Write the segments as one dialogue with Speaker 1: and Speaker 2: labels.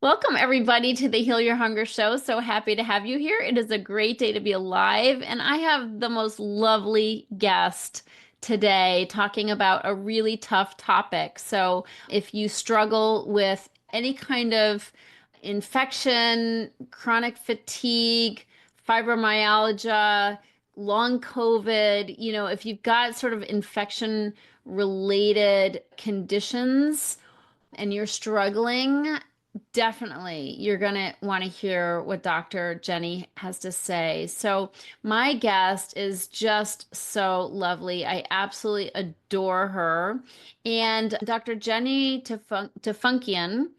Speaker 1: Welcome, everybody, to the Heal Your Hunger Show. So happy to have you here. It is a great day to be alive. And I have the most lovely guest today talking about a really tough topic. So if you struggle with any kind of infection, chronic fatigue, fibromyalgia, long COVID, if you've got sort of infection related conditions, and you're struggling, definitely you're going to want to hear what Dr. Jenny has to say. So, my guest is just so lovely. I absolutely adore her. And Dr. Jenny Tufenkian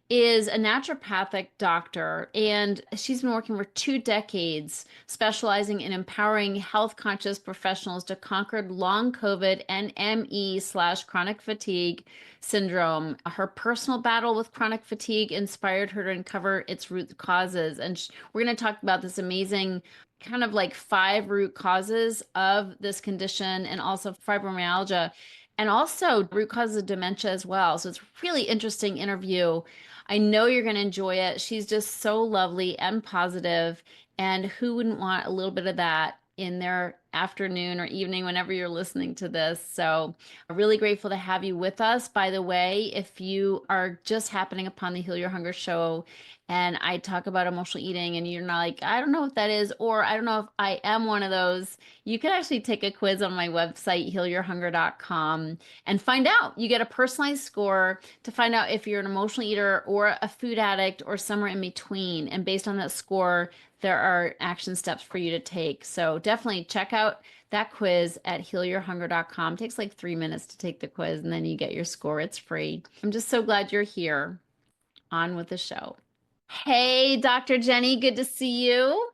Speaker 1: is a naturopathic doctor, and she's been working for 2 decades, specializing in empowering health conscious professionals to conquer long COVID and ME/chronic fatigue syndrome. Her personal battle with chronic fatigue inspired her to uncover its root causes. And we're going to talk about this amazing kind of like 5 root causes of this condition, and also fibromyalgia, and also root causes of dementia as well. So it's a really interesting interview. I know you're going to enjoy it. She's just so lovely and positive, and who wouldn't want a little bit of that in their afternoon or evening whenever you're listening to this? So I'm really grateful to have you with us. By the way, if you are just happening upon the Heal Your Hunger show and I talk about emotional eating and you're not like, I don't know what that is, or I don't know if I am one of those, you can actually take a quiz on my website, healyourhunger.com, and find out. You get a personalized score to find out if you're an emotional eater or a food addict or somewhere in between. And based on that score, there are action steps for you to take. So definitely check out that quiz at healyourhunger.com. It takes like 3 minutes to take the quiz, and then you get your score. It's free. I'm just so glad you're here. On with the show. Hey, Dr. Jenny, good to see you.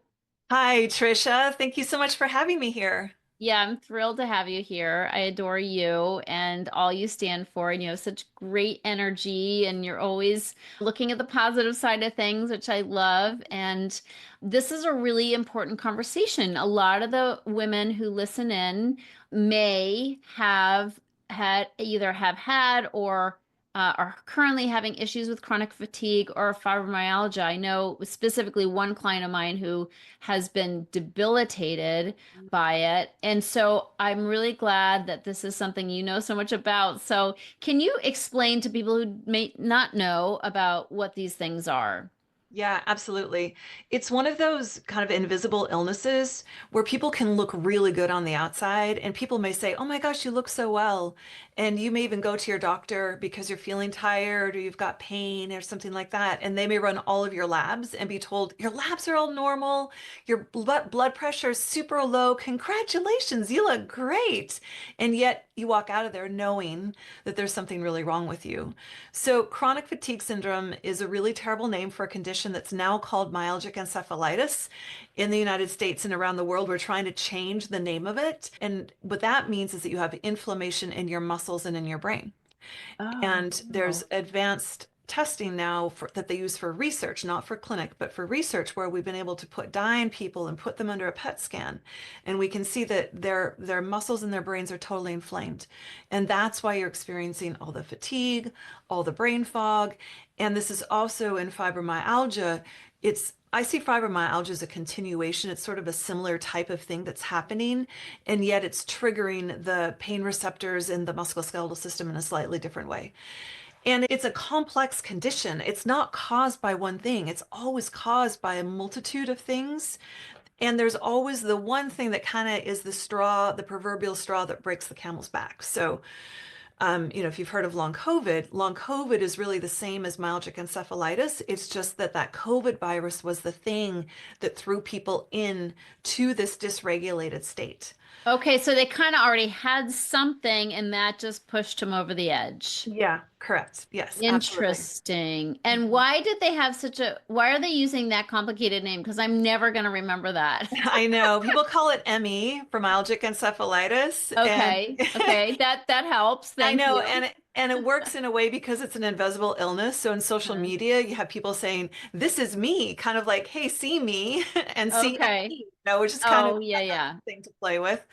Speaker 2: Hi, Tricia. Thank you so much for having me here.
Speaker 1: Yeah, I'm thrilled to have you here. I adore you and all you stand for, and you have such great energy, and you're always looking at the positive side of things, which I love. And this is a really important conversation. A lot of the women who listen in may have had either have had or are currently having issues with chronic fatigue or fibromyalgia. I know specifically one client of mine who has been debilitated by it. And so I'm really glad that this is something you know so much about. So, can you explain to people who may not know about what these things are?
Speaker 2: Yeah, absolutely. It's one of those kind of invisible illnesses where people can look really good on the outside, and people may say, "Oh my gosh, you look so well." And you may even go to your doctor because you're feeling tired or you've got pain or something like that. And they may run all of your labs and be told, "Your labs are all normal. Your blood pressure is super low. Congratulations, you look great." And yet you walk out of there knowing that there's something really wrong with you. So, chronic fatigue syndrome is a really terrible name for a condition that's now called myalgic encephalitis. In the United States and around the world, we're trying to change the name of it. And what that means is that you have inflammation in your muscles and in your brain.
Speaker 1: Oh,
Speaker 2: And there's
Speaker 1: wow.
Speaker 2: advanced testing now that they use for research, not for clinic, but for research, where we've been able to put dye in people and put them under a PET scan. And we can see that their muscles and their brains are totally inflamed. And that's why you're experiencing all the fatigue, all the brain fog. And this is also in fibromyalgia. I see fibromyalgia as a continuation. It's sort of a similar type of thing that's happening, and yet it's triggering the pain receptors in the musculoskeletal system in a slightly different way. And it's a complex condition. It's not caused by one thing. It's always caused by a multitude of things. And there's always the one thing that kind of is the straw, the proverbial straw that breaks the camel's back. So, if you've heard of long COVID is really the same as myalgic encephalitis. It's just that that COVID virus was the thing that threw people in to this dysregulated state.
Speaker 1: Okay, so they kind of already had something, and that just pushed them over the edge.
Speaker 2: Yeah, correct. Yes, absolutely.
Speaker 1: Interesting. And why are they using that complicated name? Because I'm never going to remember that.
Speaker 2: I know people call it ME for myalgic encephalitis, and
Speaker 1: Okay. Okay. That helps.
Speaker 2: I
Speaker 1: Thank
Speaker 2: know,
Speaker 1: you.
Speaker 2: and it works in a way because it's an invisible illness. So in social
Speaker 1: Uh-huh.
Speaker 2: media, you have people saying, "This is me," kind of like, "Hey, see me," and see
Speaker 1: Okay.
Speaker 2: ME, which is kind of
Speaker 1: Oh, yeah,
Speaker 2: a
Speaker 1: yeah.
Speaker 2: thing to play with.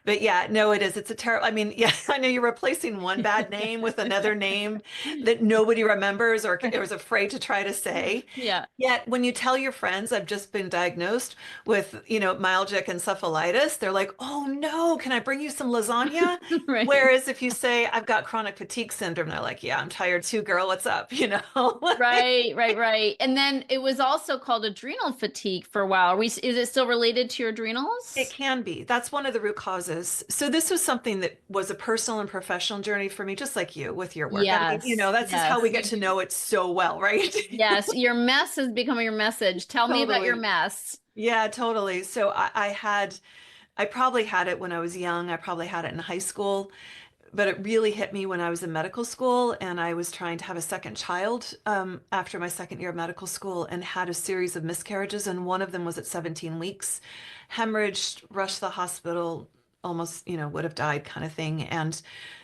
Speaker 2: But yeah, no, it is. It's a terrible, I mean, yeah, I know you're replacing one bad name with another name that nobody remembers or is afraid to try to say.
Speaker 1: Yeah.
Speaker 2: Yet when you tell your friends, I've just been diagnosed with, myalgic encephalitis, they're like, oh no, can I bring you some lasagna?
Speaker 1: Right.
Speaker 2: Whereas if you say, I've got chronic fatigue syndrome, they're like, yeah, I'm tired too, girl. What's up?
Speaker 1: Right, right, right. And then it was also called adrenal fatigue for a while. Is it still related to your
Speaker 2: It
Speaker 1: adrenals?
Speaker 2: can be. That's one of the root causes. So this was something that was a personal and professional journey for me, just like you with your work. I mean,
Speaker 1: Yes,
Speaker 2: that's just how we
Speaker 1: yes,
Speaker 2: get to know it so well, right?
Speaker 1: yes. Your mess has become your message. Tell me about your
Speaker 2: Totally.
Speaker 1: mess.
Speaker 2: Yeah, totally. So I probably had it when I was young. I probably had it in high school, but it really hit me when I was in medical school and I was trying to have a second child after my second year of medical school and had a series of miscarriages. And one of them was at 17 weeks, hemorrhaged, rushed to the hospital, almost, would have died kind of thing. And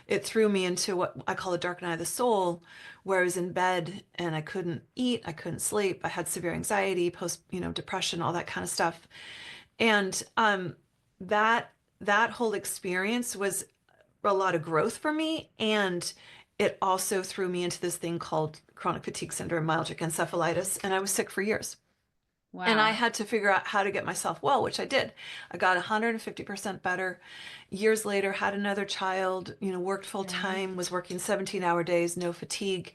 Speaker 2: it threw me into what I call a dark night of the soul, where I was in bed and I couldn't eat, I couldn't sleep, I had severe anxiety, post, depression, all that kind of stuff. And that that whole experience was a lot of growth for me. And it also threw me into this thing called chronic fatigue syndrome, myalgic encephalitis. And I was sick for years. And I
Speaker 1: Wow.
Speaker 2: had to figure out how to get myself well, which I did. I got 150% better. Years later, had another child, worked full
Speaker 1: Okay.
Speaker 2: time, was working 17-hour days, no fatigue.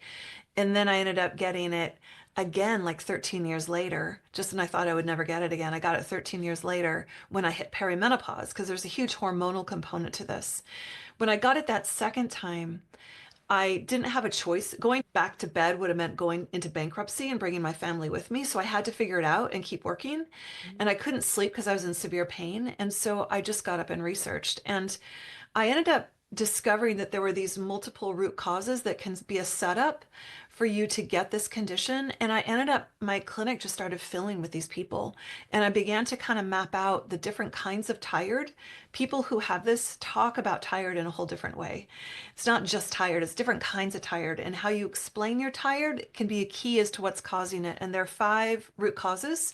Speaker 2: And then I ended up getting it again like 13 years later, just when I thought I would never get it again. I got it 13 years later when I hit perimenopause, because there's a huge hormonal component to this. When I got it that second time, I didn't have a choice. Going back to bed would have meant going into bankruptcy and bringing my family with me. So I had to figure it out and keep working. And I couldn't sleep because I was in severe pain. And so I just got up and researched. And I ended up discovering that there were these multiple root causes that can be a setup for you to get this condition. And I ended up, my clinic just started filling with these people. And I began to kind of map out the different kinds of tired. People who have this talk about tired in a whole different way. It's not just tired, it's different kinds of tired. And how you explain you're tired can be a key as to what's causing it. And there are 5 root causes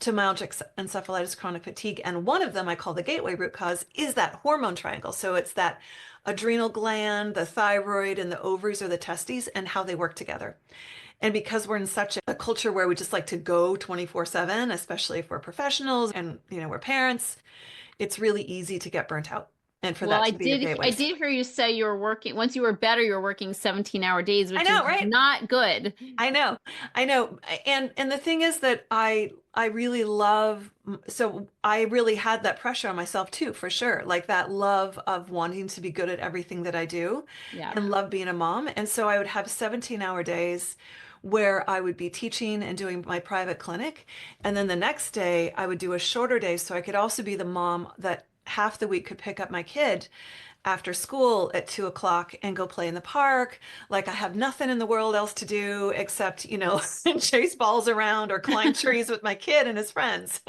Speaker 2: to myalgic encephalitis, chronic fatigue. And one of them I call the gateway root cause is that hormone triangle. So it's that adrenal gland, the thyroid, and the ovaries or the testes and how they work together. And because we're in such a culture where we just like to go 24/7, especially if we're professionals and we're parents, it's really easy to get burnt out and for
Speaker 1: Well,
Speaker 2: that to be your
Speaker 1: I
Speaker 2: gateways.
Speaker 1: did hear you say you were working, once you were better, you were working 17-hour days,
Speaker 2: I
Speaker 1: which is
Speaker 2: know, right?
Speaker 1: not good.
Speaker 2: I know. I know. And the thing is that I really love, so I really had that pressure on myself too, for sure. Like that love of wanting to be good at everything that I do
Speaker 1: Yeah.
Speaker 2: and love being a mom. And so I would have 17-hour days where I would be teaching and doing my private clinic. And then the next day I would do a shorter day so I could also be the mom that half the week could pick up my kid after school at 2 o'clock and go play in the park. Like I have nothing in the world else to do except, chase balls around or climb trees with my kid and his friends.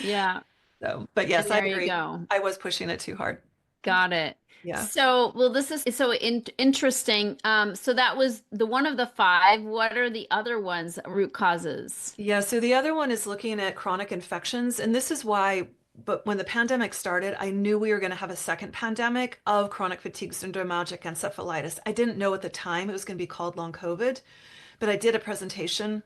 Speaker 1: Yeah.
Speaker 2: So, but
Speaker 1: And
Speaker 2: yes, I
Speaker 1: there you
Speaker 2: agree.
Speaker 1: go.
Speaker 2: I was pushing it too hard.
Speaker 1: Got it.
Speaker 2: Yeah.
Speaker 1: So, well, this is so interesting. So that was the one of the 5. What are the other ones, root causes?
Speaker 2: Yeah. So the other one is looking at chronic infections. And this is why, but when the pandemic started, I knew we were going to have a second pandemic of chronic fatigue syndrome, myalgic encephalitis. I didn't know at the time it was going to be called long COVID, but I did a presentation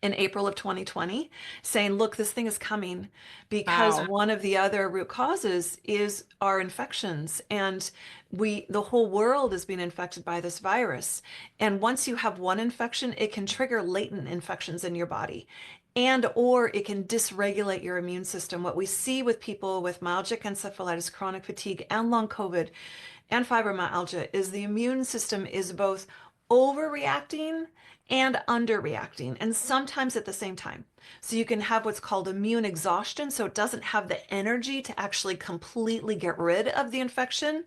Speaker 2: in April of 2020 saying, look, this thing is coming because
Speaker 1: Wow.
Speaker 2: one of the other root causes is our infections. And the whole world is being infected by this virus. And once you have one infection, it can trigger latent infections in your body. And or it can dysregulate your immune system. What we see with people with myalgic encephalitis, chronic fatigue, and long COVID and fibromyalgia is the immune system is both overreacting and underreacting, and sometimes at the same time. So you can have what's called immune exhaustion, so it doesn't have the energy to actually completely get rid of the infection.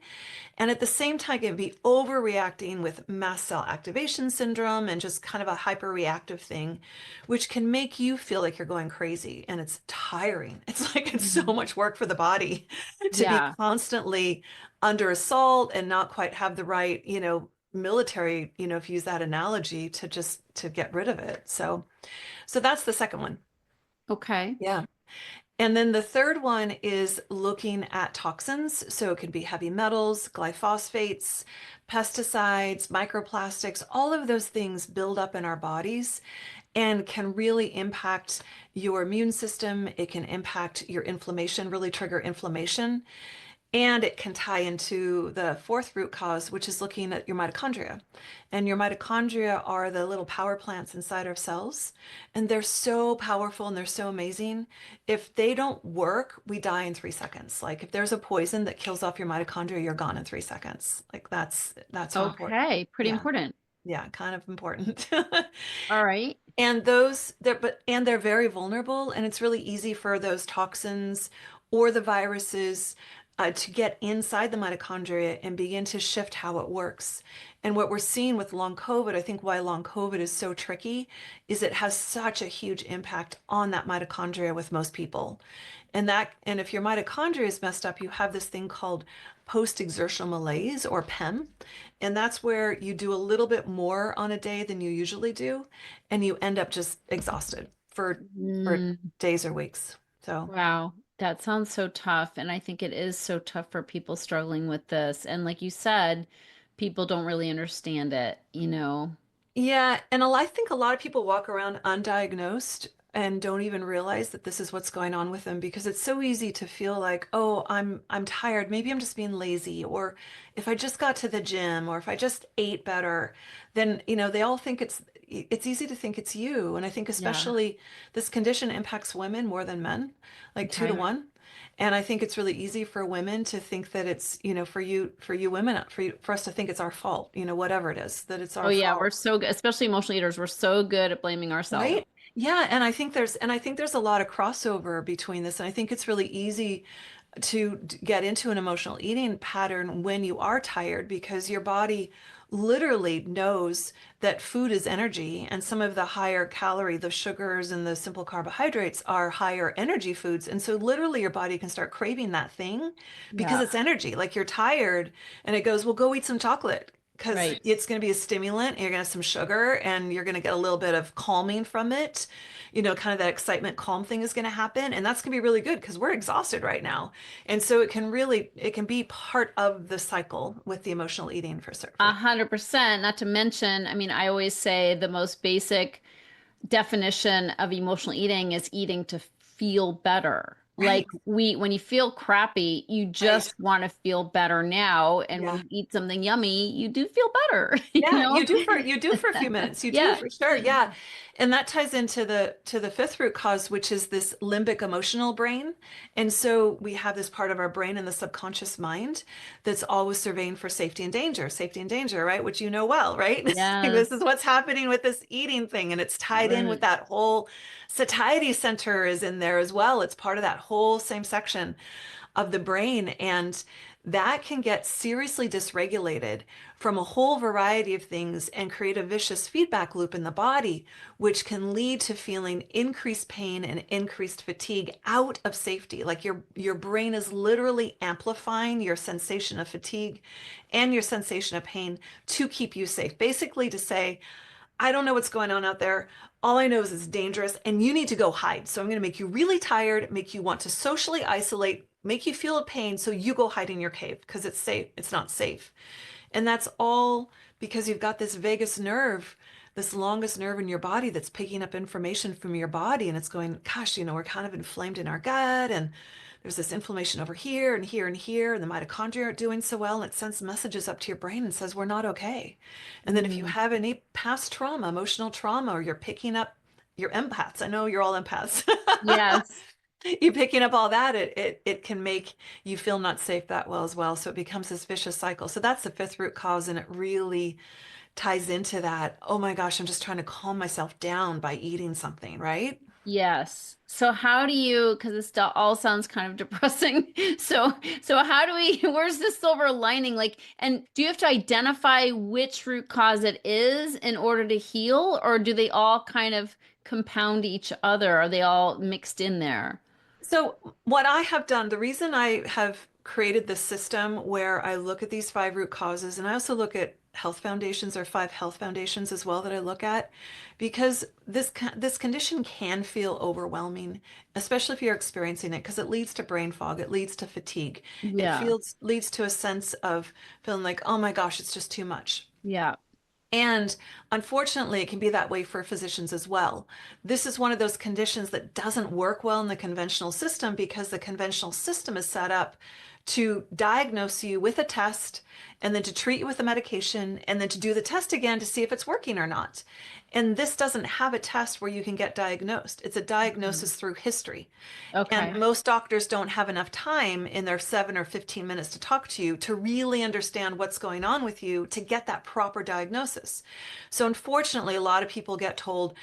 Speaker 2: And at the same time, it can be overreacting with mast cell activation syndrome and just kind of a hyperreactive thing, which can make you feel like you're going crazy. And it's tiring. It's like it's so
Speaker 1: Mhm.
Speaker 2: much work for the body to be
Speaker 1: Yeah.
Speaker 2: constantly under assault and not quite have the right, military, if you use that analogy to just to get rid of it. So that's the second one.
Speaker 1: Okay.
Speaker 2: Yeah. And then the third one is looking at toxins. So it can be heavy metals, glyphosates, pesticides, microplastics, all of those things build up in our bodies and can really impact your immune system. It can impact your inflammation, really trigger inflammation. And it can tie into the fourth root cause, which is looking at your mitochondria. And your mitochondria are the little power plants inside our cells. And they're so powerful and they're so amazing. If they don't work, we die in 3 seconds. Like if there's a poison that kills off your mitochondria, you're gone in 3 seconds. Like that's how important.
Speaker 1: Okay, pretty
Speaker 2: Yeah.
Speaker 1: important.
Speaker 2: Yeah, kind of important.
Speaker 1: All right.
Speaker 2: And they're very vulnerable, and it's really easy for those toxins or the viruses to get inside the mitochondria and begin to shift how it works. And what we're seeing with long COVID, I think why long COVID is so tricky, is it has such a huge impact on that mitochondria with most people. And if your mitochondria is messed up, you have this thing called post-exertional malaise or PEM. And that's where you do a little bit more on a day than you usually do, and you end up just exhausted for
Speaker 1: Mm,
Speaker 2: days or weeks. So
Speaker 1: wow, that sounds so tough. And I think it is so tough for people struggling with this. And like you said, people don't really understand it, you know?
Speaker 2: yeah, and I think a lot of people walk around undiagnosed and don't even realize that this is what's going on with them because it's so easy to feel like, oh, I'm tired. Maybe I'm just being lazy, or if I just got to the gym, or if I just ate better, then they all think it's easy to think it's you. And I think
Speaker 1: Yeah.
Speaker 2: especially this condition impacts women more than men, like two to
Speaker 1: Okay.
Speaker 2: one. And I think it's really easy for women to think that it's, for you women, for us to think it's our fault, whatever it is, that it's
Speaker 1: Oh
Speaker 2: our
Speaker 1: yeah, we're
Speaker 2: fault.
Speaker 1: so good, especially emotional eaters. We're so good at blaming ourselves.
Speaker 2: Right? Yeah, and I think there's a lot of crossover between this, and I think it's really easy to get into an emotional eating pattern when you are tired because your body literally knows that food is energy, and some of the higher calorie, the sugars and the simple carbohydrates are higher energy foods. And so literally your body can start craving that thing because
Speaker 1: Yeah.
Speaker 2: it's energy. Like you're tired and it goes, well, go eat some chocolate. Because
Speaker 1: Right.
Speaker 2: it's going to be a stimulant, you're going to have some sugar, and you're going to get a little bit of calming from it. Kind of that excitement calm thing is going to happen. And that's going to be really good because we're exhausted right now. And so it can be part of the cycle with the emotional eating for
Speaker 1: A
Speaker 2: for
Speaker 1: 100%. Not to mention, I mean, I always say the most basic definition of emotional eating is eating to feel better. Like
Speaker 2: Right,
Speaker 1: when you feel crappy, you
Speaker 2: right.
Speaker 1: just want to feel better now. And when
Speaker 2: Yeah.
Speaker 1: you eat something yummy, you do feel better, you
Speaker 2: Yeah,
Speaker 1: know?
Speaker 2: you do for a few minutes. You do
Speaker 1: Yeah.
Speaker 2: for sure. Yeah. And that ties into the fifth root cause, which is this limbic emotional brain. And so we have this part of our brain in the subconscious mind that's always surveying for safety and danger, right? Which you know well, right? Like this is
Speaker 1: Yes.
Speaker 2: what's happening with this eating thing. And it's tied in with
Speaker 1: Right.
Speaker 2: that whole satiety center is in there as well. It's part of that whole same section of the brain. And that can get seriously dysregulated from a whole variety of things and create a vicious feedback loop in the body, which can lead to feeling increased pain and increased fatigue out of safety. Like your brain is literally amplifying your sensation of fatigue and your sensation of pain to keep you safe. Basically to say, I don't know what's going on out there. All I know is it's dangerous and you need to go hide. So I'm going to make you really tired, make you want to socially isolate, make you feel a pain. So you go hide in your cave because it's safe. It's not safe. And that's all because you've got this vagus nerve, this longest nerve in your body that's picking up information from your body. And it's going, gosh, we're kind of inflamed in our gut. And there's this inflammation over here and here and here. And the mitochondria aren't doing so well. And it sends messages up to your brain and says, we're not okay. And then if you
Speaker 1: Mm.
Speaker 2: have any past trauma, emotional trauma, or you're picking up your empaths, I know you're all empaths.
Speaker 1: Yes.
Speaker 2: You picking up all that, it can make you feel not safe that well as well. So it becomes this vicious cycle. So that's the fifth root cause, and it really ties into that. Oh my gosh, I'm just trying to calm myself down by eating something, right?
Speaker 1: Yes. So how do you, because this all sounds kind of depressing. So how do we, where's the silver lining? Like, and do you have to identify which root cause it is in order to heal, or do they all kind of compound each other? Are they all mixed in there?
Speaker 2: So what I have done, the reason I have created this system where I look at these five root causes, and I also look at health foundations or five health foundations as well that I look at, because this condition can feel overwhelming, especially if you're experiencing it, because it leads to brain fog, it leads to fatigue, it
Speaker 1: Yeah.
Speaker 2: feels leads to a sense of feeling like, oh my gosh, it's just too much.
Speaker 1: Yeah.
Speaker 2: And unfortunately, it can be that way for physicians as well. This is one of those conditions that doesn't work well in the conventional system because the conventional system is set up to diagnose you with a test and then to treat you with a medication and then to do the test again to see if it's working or not. And this doesn't have a test where you can get diagnosed. It's a
Speaker 1: Mhm.
Speaker 2: diagnosis through history. And
Speaker 1: Okay.
Speaker 2: most doctors don't have enough time in their 7 or 15 minutes to talk to you to really understand what's going on with you to get that proper diagnosis. So, unfortunately, a lot of people get told,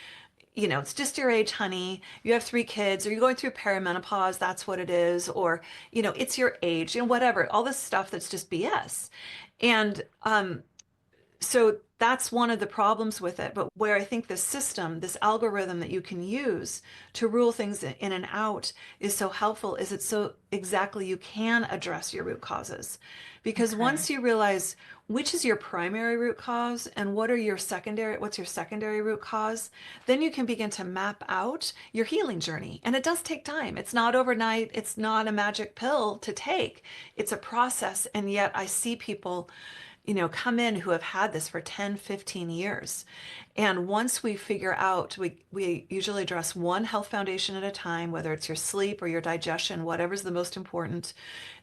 Speaker 2: it's just your age, honey. You have 3 kids, or you're going through perimenopause. That's what it is. Or, it's your age, whatever, all this stuff that's just BS. And so that's one of the problems with it. But where I think the system, this algorithm that you can use to rule things in and out is so helpful is it's so exactly you can address your root causes. Because
Speaker 1: Okay.
Speaker 2: once you realize which is your primary root cause and what's your secondary root cause, then you can begin to map out your healing journey. And it does take time. It's not overnight. It's not a magic pill to take. It's a process. And yet I see people come in who have had this for 10, 15 years. And once we figure out, we usually address one health foundation at a time, whether it's your sleep or your digestion, whatever's the most important.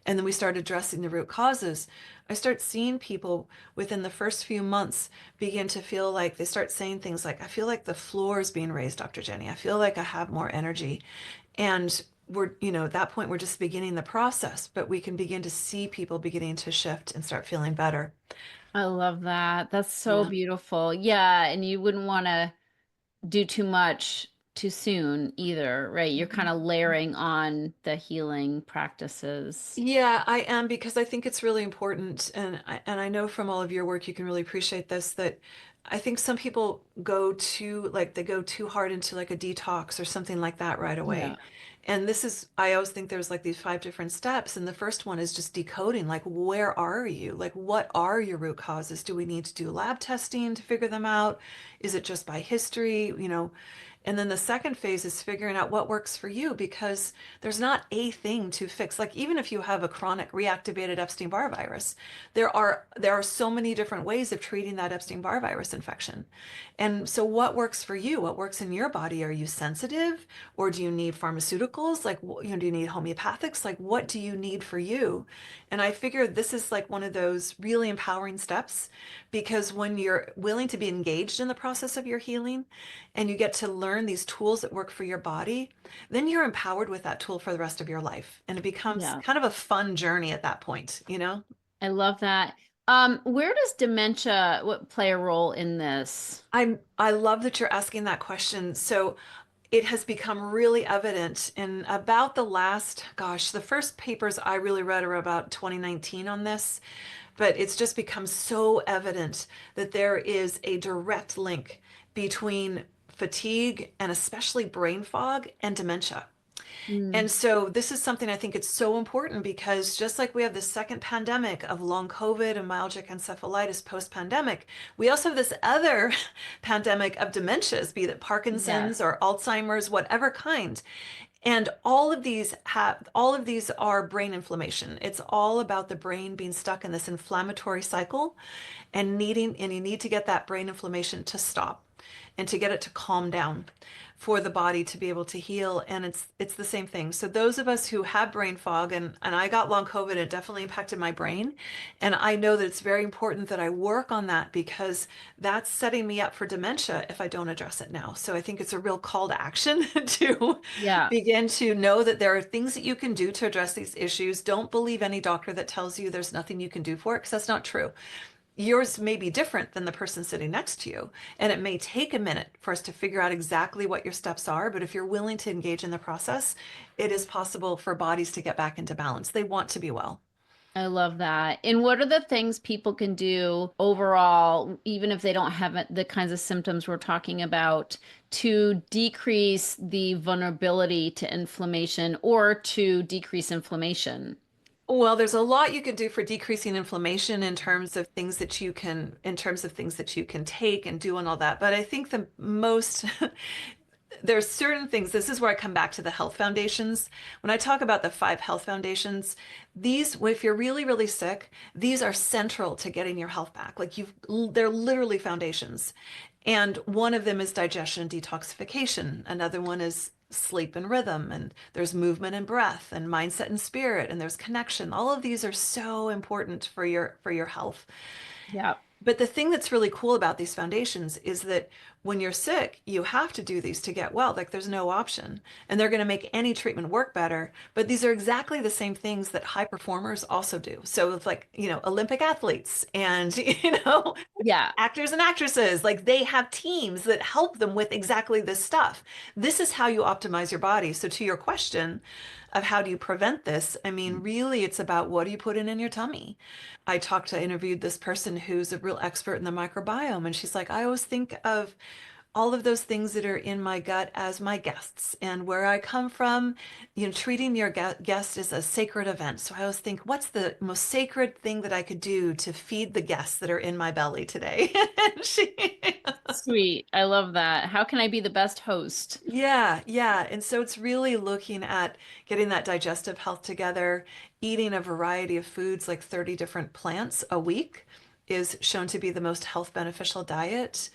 Speaker 2: And then we start addressing the root causes. I start seeing people within the first few months begin to feel like they start saying things like, I feel like the floor is being raised, Dr. Jenny. I feel like I have more energy. And at that point, we're just beginning the process, but we can begin to see people beginning to shift and start feeling better.
Speaker 1: I love that. That's so
Speaker 2: Yeah.
Speaker 1: beautiful. Yeah, and you wouldn't want to do too much too soon either, right? You're kind of layering on the healing practices.
Speaker 2: Yeah, I am because I think it's really important, and I know from all of your work you can really appreciate this, that I think some people they go too hard into like a detox or something like that right
Speaker 1: Yeah.
Speaker 2: away. And I always think there's like these five different steps, and the first one is just decoding, like where are you? Like what are your root causes? Do we need to do lab testing to figure them out? Is it just by history? And then the second phase is figuring out what works for you because there's not a thing to fix. Like even if you have a chronic reactivated Epstein-Barr virus, there are so many different ways of treating that Epstein-Barr virus infection. And so what works for you? What works in your body? Are you sensitive or do you need pharmaceuticals? Like do you need homeopathics? Like what do you need for you? And I figured this is like one of those really empowering steps because when you're willing to be engaged in the process of your healing, and you get to learn these tools that work for your body, then you're empowered with that tool for the rest of your life. And it becomes
Speaker 1: Yeah.
Speaker 2: kind of a fun journey at that point?
Speaker 1: I love that. Where does dementia play a role in this?
Speaker 2: I love that you're asking that question. So it has become really evident in about the first papers I really read are about 2019 on this, but it's just become so evident that there is a direct link between fatigue and especially brain fog and dementia. And
Speaker 1: Mm,
Speaker 2: so this is something I think it's so important because just like we have the second pandemic of long COVID and myalgic encephalitis post-pandemic, we also have this other pandemic of dementias, be that
Speaker 1: yes.
Speaker 2: Parkinson's or Alzheimer's, whatever kind. And all of these are brain inflammation. It's all about the brain being stuck in this inflammatory cycle and you need to get that brain inflammation to stop and to get it to calm down for the body to be able to heal. And it's the same thing. So those of us who have brain fog, and I got long COVID, it definitely impacted my brain. And I know that it's very important that I work on that because that's setting me up for dementia if I don't address it now. So I think it's a real call to action to
Speaker 1: Yeah.
Speaker 2: begin to know that there are things that you can do to address these issues. Don't believe any doctor that tells you there's nothing you can do for it because that's not true. Yours may be different than the person sitting next to you. And it may take a minute for us to figure out exactly what your steps are. But if you're willing to engage in the process, it is possible for bodies to get back into balance. They want to be well.
Speaker 1: I love that. And what are the things people can do overall, even if they don't have the kinds of symptoms we're talking about, to decrease the vulnerability to inflammation or to decrease inflammation?
Speaker 2: Well, there's a lot you can do for decreasing inflammation in terms of things that you can take and do and all that. But I think the most there's certain things. This is where I come back to the health foundations. When I talk about the five health foundations, these, if you're really, really sick, these are central to getting your health back. Like they're literally foundations. And one of them is digestion and detoxification. Another one is sleep and rhythm. And there's movement and breath and mindset and spirit. And there's connection. All of these are so important for your health.
Speaker 1: Yeah.
Speaker 2: But the thing that's really cool about these foundations is that when you're sick, you have to do these to get well. Like there's no option. And they're going to make any treatment work better. But these are exactly the same things that high performers also do. So it's like, Olympic athletes and,
Speaker 1: Yeah.
Speaker 2: actors and actresses, like they have teams that help them with exactly this stuff. This is how you optimize your body. So to your question of how do you prevent this, I mean, really, it's about what do you put in your tummy? I interviewed this person who's a real expert in the microbiome, and she's like, I always think of all of those things that are in my gut as my guests and where I come from, treating your guest is a sacred event. So I always think, what's the most sacred thing that I could do to feed the guests that are in my belly today? And
Speaker 1: Sweet. I love that. How can I be the best host?
Speaker 2: yeah, yeah. And so it's really looking at getting that digestive health together, eating a variety of foods, like 30 different plants a week is shown to be the most health beneficial diet,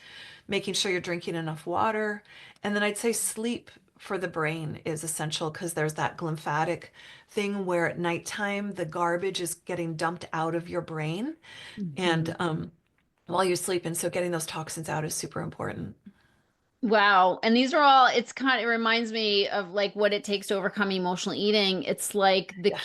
Speaker 2: making sure you're drinking enough water. And then I'd say sleep for the brain is essential because there's that glymphatic thing where at nighttime the garbage is getting dumped out of your brain and
Speaker 1: Mhm.
Speaker 2: while you sleep. And so getting those toxins out is super important.
Speaker 1: Wow. And these are all, it reminds me of like what it takes to overcome emotional eating. It's like
Speaker 2: Yeah.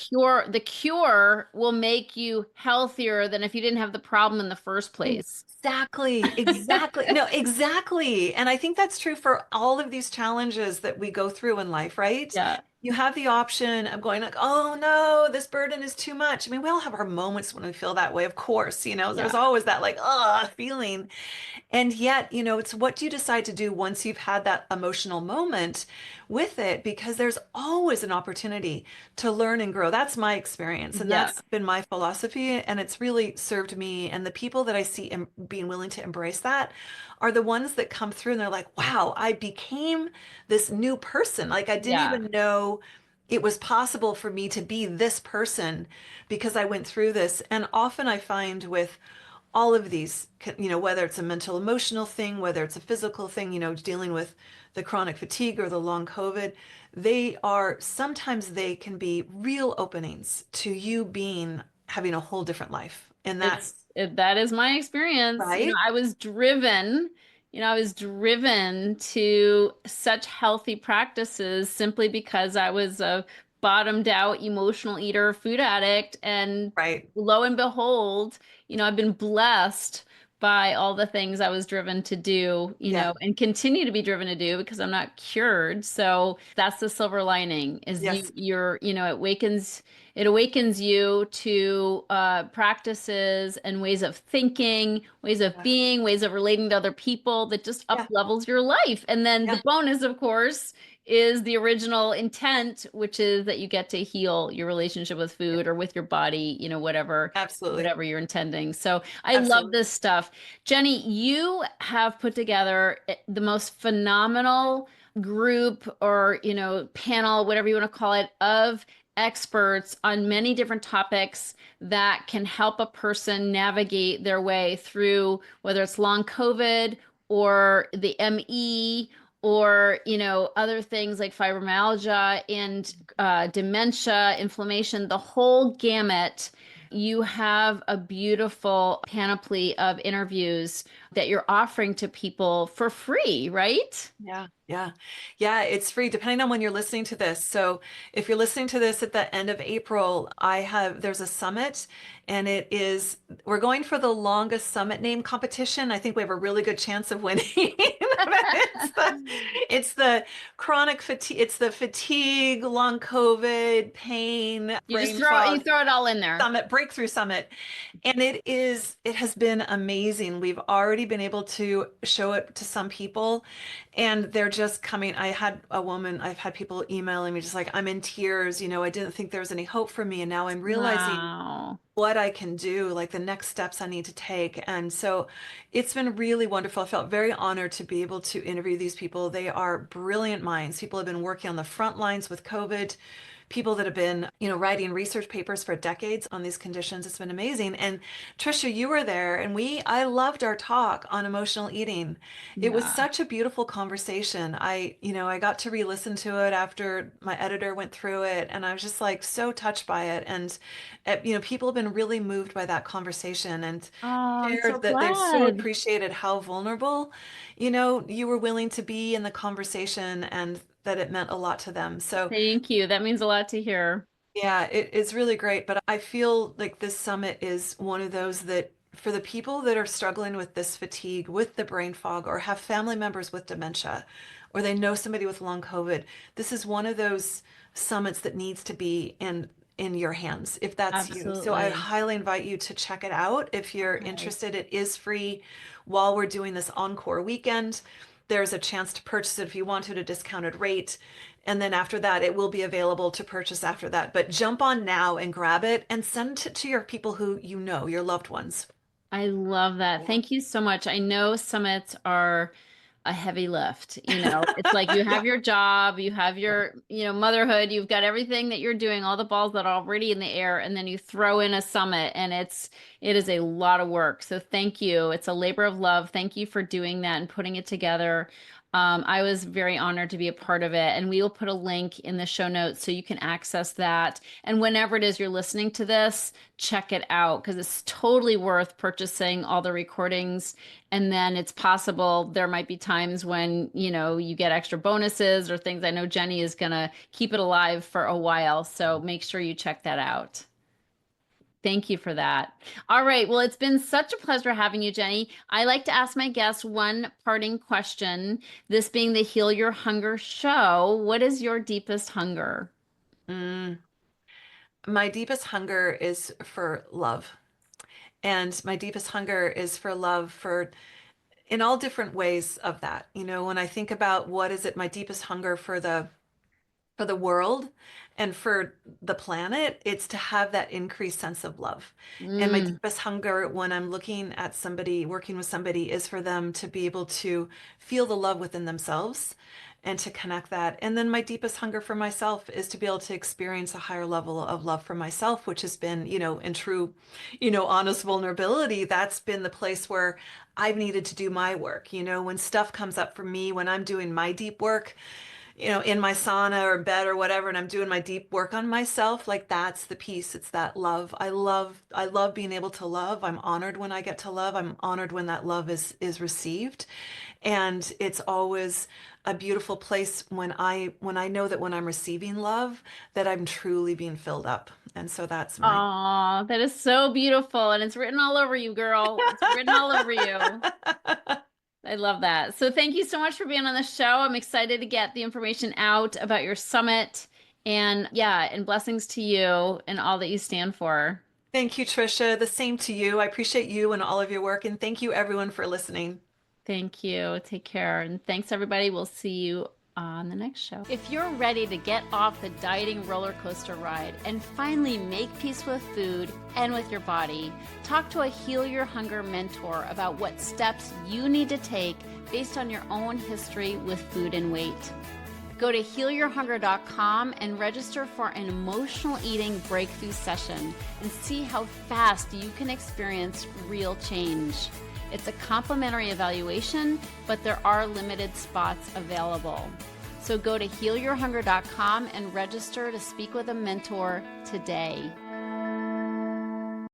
Speaker 1: the cure will make you healthier than if you didn't have the problem in the first place.
Speaker 2: Exactly, exactly. No, exactly. And I think that's true for all of these challenges that we go through in life, right?
Speaker 1: Yeah.
Speaker 2: You have the option of going like, oh no, this burden is too much. I mean, we all have our moments when we feel that way, of course, there's
Speaker 1: Yeah.
Speaker 2: always that like, feeling. And yet, it's what do you decide to do once you've had that emotional moment with it? Because there's always an opportunity to learn and grow. That's my experience. And
Speaker 1: Yeah.
Speaker 2: that's been my philosophy. And it's really served me. And the people that I see being willing to embrace that are the ones that come through and they're like, wow, I became this new person. Like I didn't
Speaker 1: Yeah.
Speaker 2: even know it was possible for me to be this person because I went through this. And often I find with all of these, whether it's a mental emotional thing, whether it's a physical thing, dealing with the chronic fatigue or the long COVID, sometimes they can be real openings to you having a whole different life. And that,
Speaker 1: That is my experience.
Speaker 2: right?
Speaker 1: I was driven to such healthy practices simply because I was a bottomed out emotional eater, food addict, and
Speaker 2: Right.
Speaker 1: lo and behold, I've been blessed by all the things I was driven to do,
Speaker 2: Yeah.
Speaker 1: and continue to be driven to do because I'm not cured. So that's the silver lining is
Speaker 2: Yes.
Speaker 1: it awakens you to practices and ways of thinking, ways of
Speaker 2: Yeah.
Speaker 1: being, ways of relating to other people that just up
Speaker 2: Yeah.
Speaker 1: levels your life. And then the
Speaker 2: Yeah.
Speaker 1: bonus, of course, is the original intent, which is that you get to heal your relationship with
Speaker 2: Yeah.
Speaker 1: food or with your body,
Speaker 2: Absolutely.
Speaker 1: whatever you're intending. So I love
Speaker 2: Absolutely.
Speaker 1: this stuff. Jenny, you have put together the most phenomenal group or, panel, whatever you want to call it, of experts on many different topics that can help a person navigate their way through whether it's long COVID or the ME or other things like fibromyalgia and dementia, inflammation, the whole gamut. You have a beautiful panoply of interviews that you're offering to people for free, right?
Speaker 2: Yeah, yeah, yeah. It's free depending on when you're listening to this. So if you're listening to this at the end of April, there's a summit and we're going for the longest summit name competition. I think we have a really good chance of winning. It's the chronic fatigue, it's the fatigue, long COVID, pain,
Speaker 1: You just
Speaker 2: brain
Speaker 1: you
Speaker 2: fog
Speaker 1: throw it all in there.
Speaker 2: summit, breakthrough summit. And it has been amazing. We've already been able to show it to some people and they're just coming. I've had people emailing me just like, I'm in tears, I didn't think there was any hope for me. And now I'm realizing
Speaker 1: Wow.
Speaker 2: what I can do, like the next steps I need to take. And so it's been really wonderful. I felt very honored to be able to interview these people. They are brilliant minds. People have been working on the front lines with COVID, people that have been, writing research papers for decades on these conditions. It's been amazing. And Tricia, you were there and I loved our talk on emotional eating. It was
Speaker 1: Yeah.
Speaker 2: such a beautiful conversation. I got to re-listen to it after my editor went through it and I was just like so touched by it. And, people have been really moved by that conversation and
Speaker 1: Oh, I'm so
Speaker 2: shared that they've so
Speaker 1: glad.
Speaker 2: appreciated how vulnerable, you were willing to be in the conversation and that it meant a lot to them. So
Speaker 1: Thank you. That means a lot to hear.
Speaker 2: yeah, it's really great, but I feel like this summit is one of those that for the people that are struggling with this fatigue, with the brain fog, or have family members with dementia, or they know somebody with long COVID, this is one of those summits that needs to be in your hands if that's you. So I
Speaker 1: Absolutely.
Speaker 2: highly invite you to check it out if you're
Speaker 1: Okay.
Speaker 2: interested. It is free while we're doing this encore weekend. There's a chance to purchase it if you want to at a discounted rate. And then after that, it will be available to purchase after that. But jump on now and grab it and send it to your people who you know, your loved ones.
Speaker 1: I love that. Thank you so much. I know summits are a heavy lift. It's like you have
Speaker 2: Yeah.
Speaker 1: your job, you have your, motherhood, you've got everything that you're doing, all the balls that are already in the air, and then you throw in a summit and it is a lot of work. So thank you. It's a labor of love. Thank you for doing that and putting it together. I was very honored to be a part of it, and we will put a link in the show notes so you can access that. And whenever it is you're listening to this, check it out because it's totally worth purchasing all the recordings. And then it's possible there might be times when, you get extra bonuses or things. I know Jenny is going to keep it alive for a while, so make sure you check that out. Thank you for that. All right. Well, it's been such a pleasure having you, Jenny. I like to ask my guests one parting question, this being the Heal Your Hunger show. What is your deepest hunger?
Speaker 2: Mm. My deepest hunger is for love. And my deepest hunger is for love for in all different ways of that. When I think about what is it, my deepest hunger for the world and for the planet, it's to have that increased sense of love. And my
Speaker 1: Mm.
Speaker 2: deepest hunger when I'm looking at somebody, working with somebody, is for them to be able to feel the love within themselves and to connect that. And then my deepest hunger for myself is to be able to experience a higher level of love for myself, which has been, in true, honest vulnerability. That's been the place where I've needed to do my work. When stuff comes up for me, when I'm doing my deep work, in my sauna or bed or whatever, and I'm doing my deep work on myself, like that's the piece. It's that love. I love being able to love. I'm honored when I get to love. I'm honored when that love is received. And it's always a beautiful place when I know that when I'm receiving love, that I'm truly being filled up. And so that's my
Speaker 1: Oh, that is so beautiful. And it's written all over you, girl. It's written all over you. I love that. So thank you so much for being on the show. I'm excited to get the information out about your summit. And yeah, and blessings to you and all that you stand for.
Speaker 2: Thank you, Tricia. The same to you. I appreciate you and all of your work. And thank you everyone for listening.
Speaker 1: Thank you. Take care. And thanks, everybody. We'll see you on the next show. If you're ready to get off the dieting roller coaster ride and finally make peace with food and with your body, talk to a Heal Your Hunger mentor about what steps you need to take based on your own history with food and weight. Go to healyourhunger.com and register for an emotional eating breakthrough session and see how fast you can experience real change. It's a complimentary evaluation, but there are limited spots available. So go to healyourhunger.com and register to speak with a mentor today.